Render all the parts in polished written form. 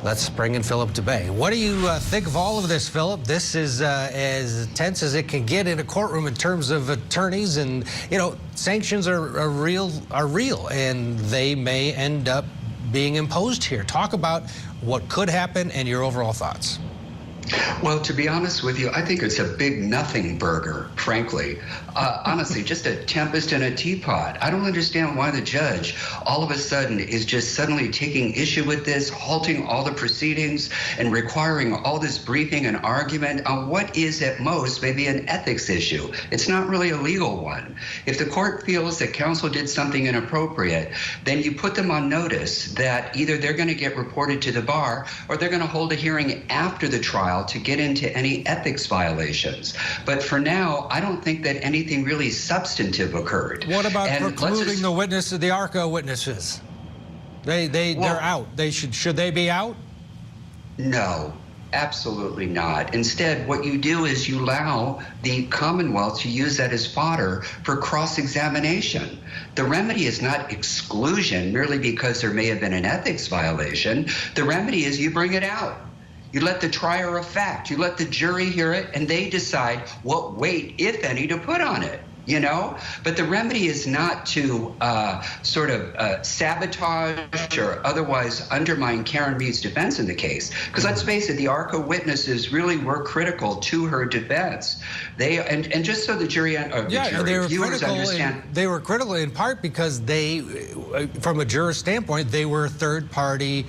Let's bring in Philip Dubé. What do you think of all of this, Philip? This is as tense as it can get in a courtroom in terms of attorneys, and sanctions are real, and they may end up being imposed here. Talk about what could happen and your overall thoughts. Well, to be honest with you, I think it's a big nothing burger, frankly. Honestly, just a tempest in a teapot. I don't understand why the judge all of a sudden is just suddenly taking issue with this, halting all the proceedings and requiring all this briefing and argument on what is at most maybe an ethics issue. It's not really a legal one. If the court feels that counsel did something inappropriate, then you put them on notice that either they're going to get reported to the bar or they're going to hold a hearing after the trial to get into any ethics violations. But for now, I don't think that anything really substantive occurred. What about precluding the witnesses, the ARCA witnesses? They're out. Should they be out? No, absolutely not. Instead, what you do is you allow the Commonwealth to use that as fodder for cross-examination. The remedy is not exclusion merely because there may have been an ethics violation. The remedy is you bring it out. You let the trier of fact, you let the jury hear it, and they decide what weight, if any, to put on it, But the remedy is not to sabotage or otherwise undermine Karen Reed's defense in the case. Because let's face it, the ARCA witnesses really were critical to her defense. And just so the jury or the viewers understand. They were critical in part because they, from a juror standpoint, they were third-party.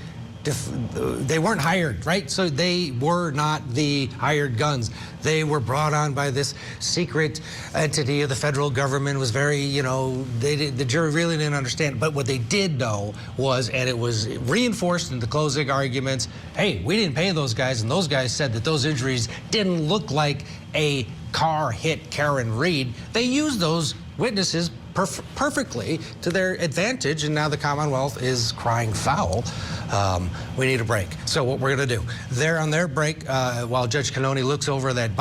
They weren't hired, right? So they were not the hired guns. They were brought on by this secret entity of the federal government. It was very, the jury really didn't understand. But what they did know was, and it was reinforced in the closing arguments, hey, we didn't pay those guys, and those guys said that those injuries didn't look like a car hit Karen Reed. They used those witnesses perfectly to their advantage, and now the Commonwealth is crying foul. We need a break. So what we're going to do, they're on their break while Judge Cannoni looks over that